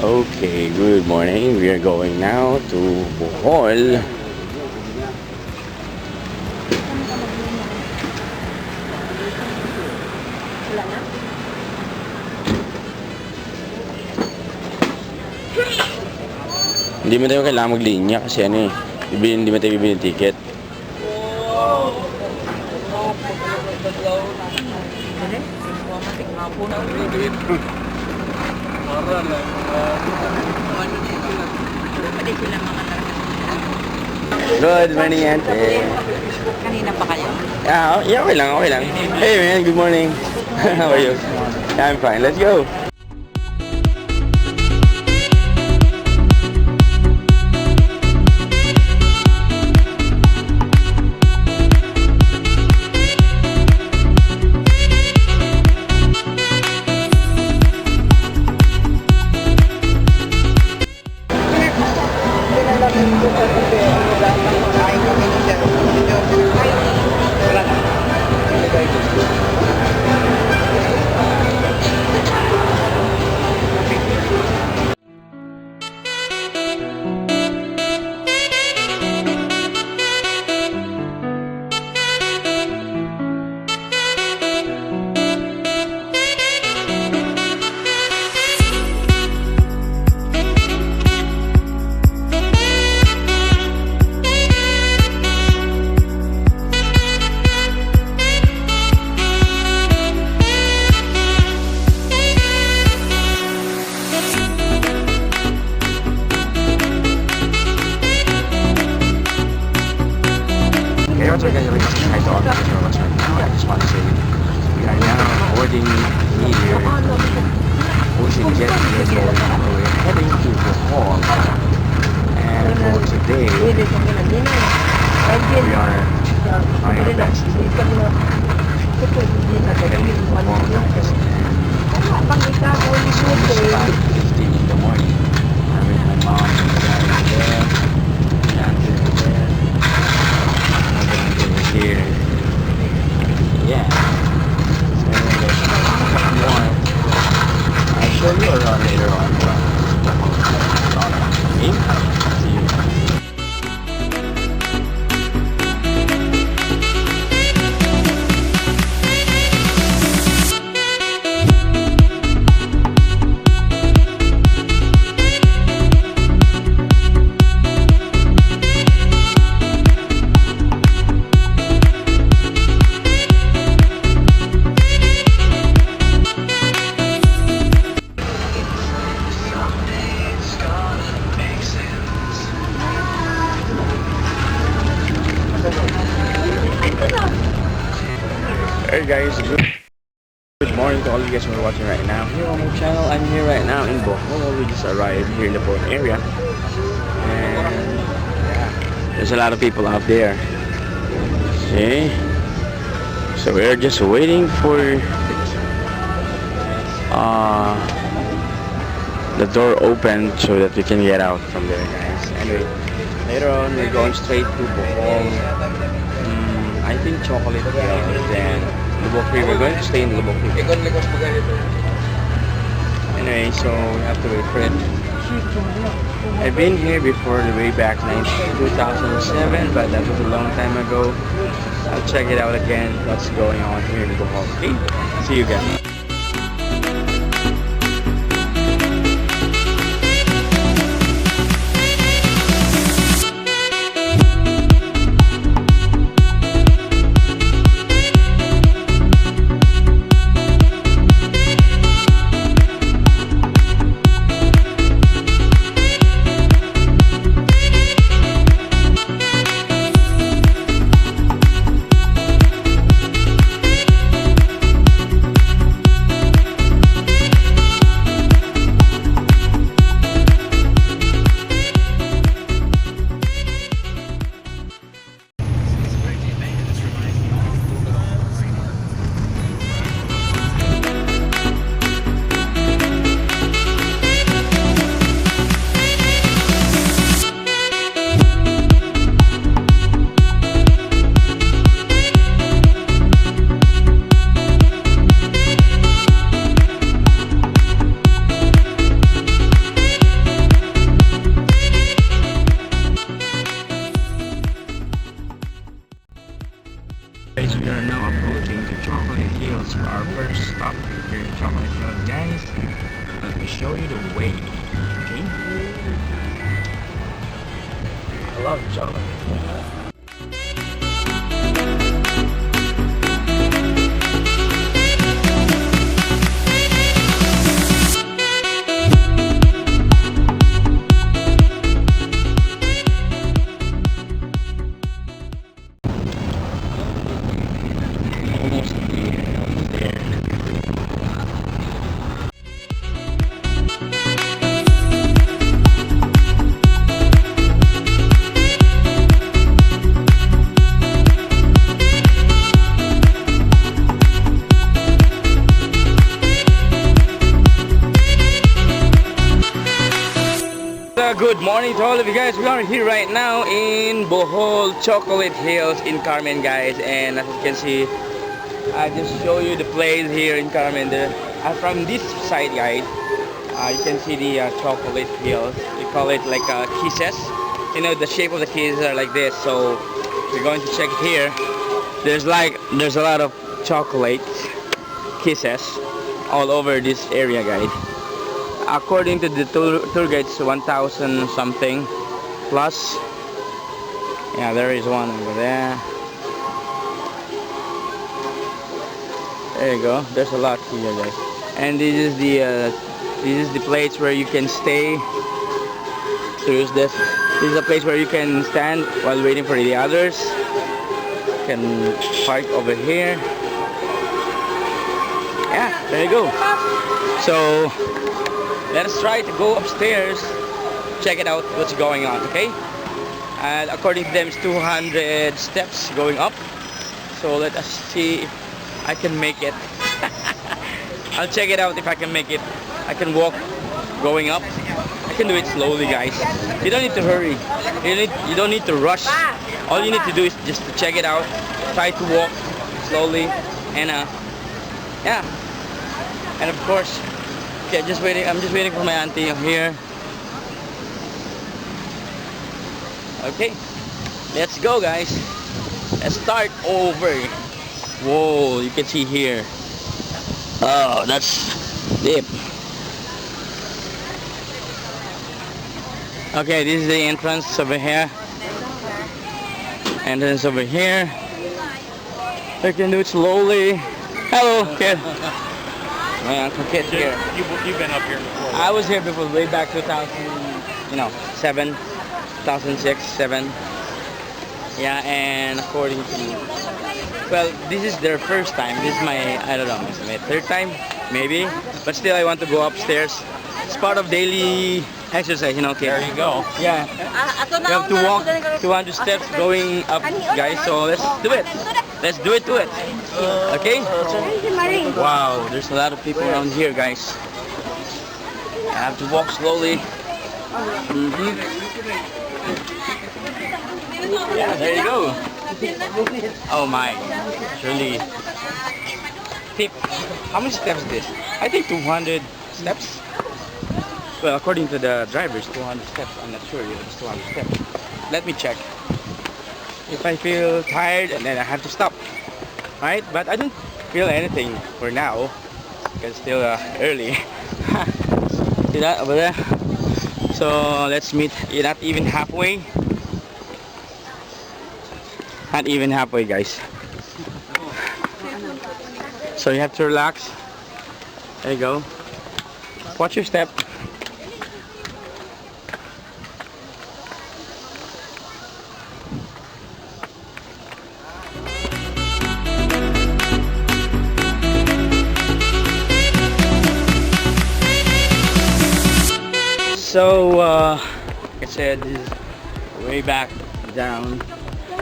Okay, good morning. We are going now to Bohol. Hindi mo tayo kailangan maglinya kasi ano eh. Hindi mo tayo bibili ng ticket. Good morning, Ante. Kanina pa kayo? Yeah, okay lang, okay lang. Hey man, good morning. How are you? Yeah, I'm fine. Let's go. What's up guys, hi to all of you what's right now. I just want to say we are now boarding here Ocean Jet Airport. We're heading to Bohol, and for today we are trying our best to get to Bohol guys. It's about 15 in the morning. I'm with my mom and dad there, and there. Here. Yeah. So there's more. I'll show you around later on. Okay? See you. Hey guys, good morning to all of you guys who are watching right now here on my channel. I'm here right now in Bohol. We just arrived here in the Bohol area, and yeah, there's a lot of people out there. See, so we're just waiting for the door open so that we can get out from there, guys. Anyway, later on we're going straight to Bohol. I think chocolate hills, then Lubok River. We're going to stay in Lubok River. Anyway, so we have to wait for it. I've been here before, way back 2007, but that was a long time ago. I'll check it out again, what's going on here in Bohol. Okay, see you guys. now approaching to Chocolate Hills for our first stop here in Chocolate Hills, guys. Let me show you the way. Okay? I love chocolate. Good morning to all of you guys. We are here right now in Bohol, Chocolate Hills in Carmen, guys. And as you can see, I just show you the place here in Carmen. From this side, guys, you can see the Chocolate Hills. We call it like kisses. You know, the shape of the kisses are like this. So we're going to check it here. There's a lot of chocolate kisses all over this area, guys. According to the tour guide, it's 1,000 something plus. Yeah, there is one over there. There you go. There's a lot here, guys. And this is the place where you can stay. This is a place where you can stand while waiting for the others. You can park over here. Yeah, there you go. So let us try to go upstairs, check it out what's going on, okay? And according to them, it's 200 steps going up. So let us see if I can make it. I'll check it out if I can make it. I can walk going up. I can do it slowly, guys. You don't need to hurry. You don't need to rush. All you need to do is just to check it out. Try to walk slowly, and yeah. And of course, okay, I'm just waiting for my auntie here. Okay, let's go, guys. Let's start over. Whoa, you can see here. Oh, that's deep. Okay, this is the entrance over here. Entrance over here. I can do it slowly. Hello, kid. My uncle kid here. You've been up here before. I was here before, way back 2007, 2006, 7. Yeah, and according to, well, this is their first time. This is my, I don't know, my third time, maybe. But still, I want to go upstairs. It's part of daily exercise, you know, okay? There you go. Yeah. You have to walk 200 steps going up, guys. So let's do it. Let's do it to it. Okay? Wow, there's a lot of people around here, guys. I have to walk slowly. Yeah, there you go. Oh my, it's really steep. How many steps is this? I think 200 steps. Well, according to the drivers, 200 steps. I'm not sure if it's 200 steps. Let me check. If I feel tired, and then I have to stop. Right? But I don't feel anything for now. Because it's still early. See that over there? So let's meet. You're not even halfway. Not even halfway, guys. So you have to relax. There you go. Watch your step. So, like I said, this is way back down.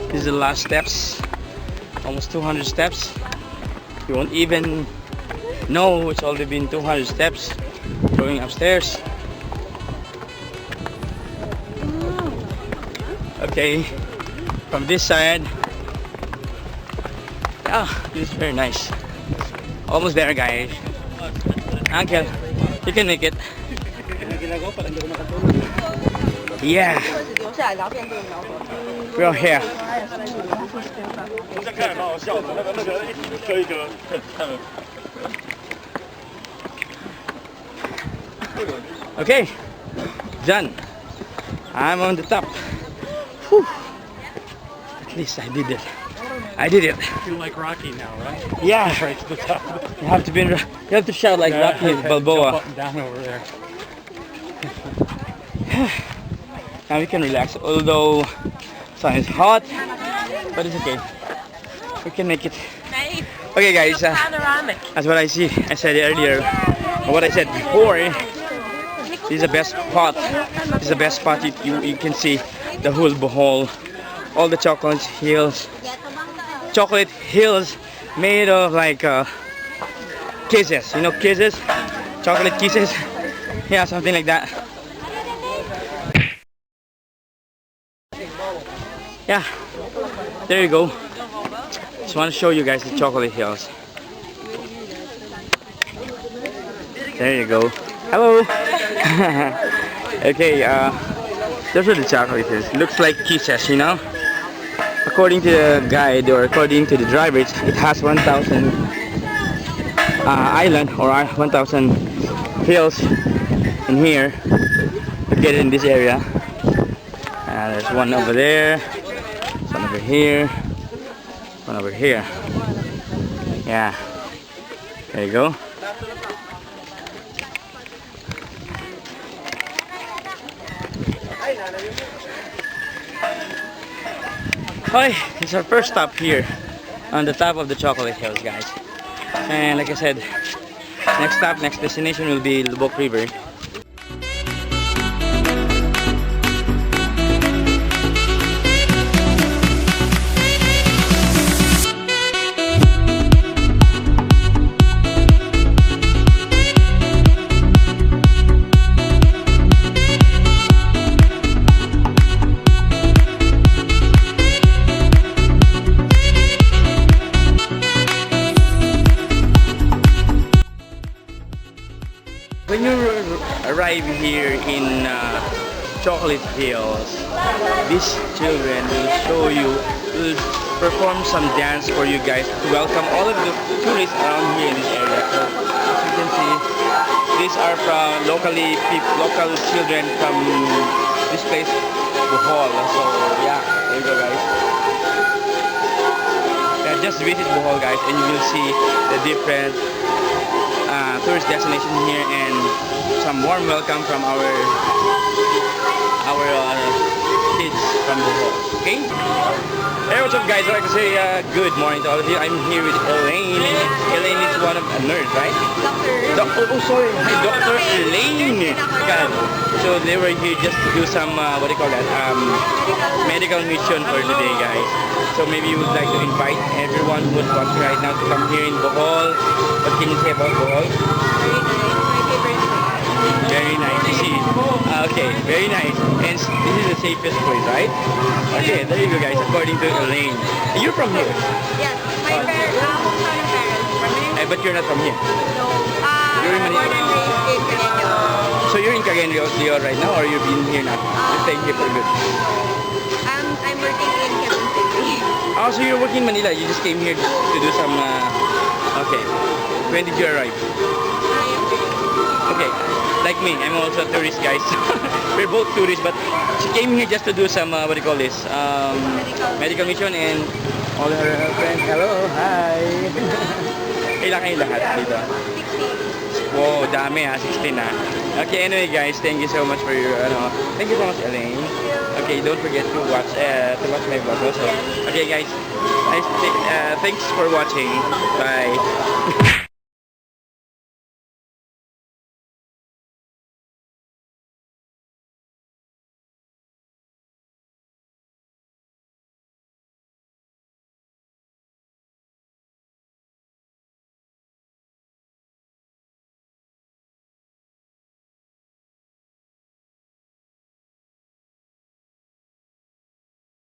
This is the last steps. Almost 200 steps. You won't even know it's already been 200 steps going upstairs. Okay, from this side. Ah, this is very nice. Almost there, guys. Uncle, you can make it. Yeah, 留下来聊天不能聊手机。 we're here. 这看蛮好笑的，一颗一颗，Okay, done. I'm on the top. Whew. At least I did it. I did it. feel like Rocky now, right? Yeah. Right to the top. You have to shout like Rocky Jump Balboa. up and down over there. Now we can relax. Although sun is hot, but it's okay. We can make it. Okay, guys. Panoramic. That's what I said earlier. What I said before. This is the best spot. This is the best spot. You can see the whole Bohol, all the chocolate hills made of like kisses. You know, kisses, chocolate kisses. Yeah, something like that. Yeah, there you go. Just want to show you guys the chocolate hills. There you go. Hello. Okay, those are the chocolate hills. Looks like kisses, you know. According to the guide or according to the driver, it has 1,000 island or 1,000 hills in here, located in this area. There's one over there, one over here, one over here. Yeah, there you go. Hi, it's our first stop here on the top of the chocolate hills, guys. And like I said, next stop, next destination will be Lubok River. When you arrive here in Chocolate Hills, these children will perform some dance for you guys to welcome all of the tourists around here in this area. So as you can see, these are from local children from this place, Bohol. So yeah, there you go, guys. Yeah, just visit Bohol, guys, and you will see the different tourist destination here and some warm welcome from our kids from Bohol. Okay? Hey, what's up, guys? I'd like to say good morning to all of you. I'm here with Elaine. Elaine is one of a nurse, right? Doctor. Sorry, hi, Dr. Elaine. God. So they were here just to do some what do you call that? Medical mission for today, guys. So maybe you would like to invite everyone who's watching right now to come here in Bohol. What can you say about Bohol? Very nice. You see? Okay, very nice. And this is the safest place, right? Okay, there you go, guys. According to Elaine. You're from here? Yes, my parents, hometown of parents. But you're not from here? No, You're in Manila. born and raised in Cagayan. So you're in Cagayan right now, or you've been here now? You're staying here for good? I'm working in Quezon City. Oh, so you're working in Manila. You just came here to do some... okay. When did you arrive? Okay. Like me, I'm also a tourist, guys. We're both tourists, but she came here just to do some, what do you call this? Medical mission, and all her friends. Hello, hi. Kailan kayo lahat dito? 60. Wow, dami ha, 16 ha. Okay, anyway guys, thank you so much for your, thank you so much, Elaine. Okay, don't forget to watch my vlog also. Okay guys, thanks for watching. Bye.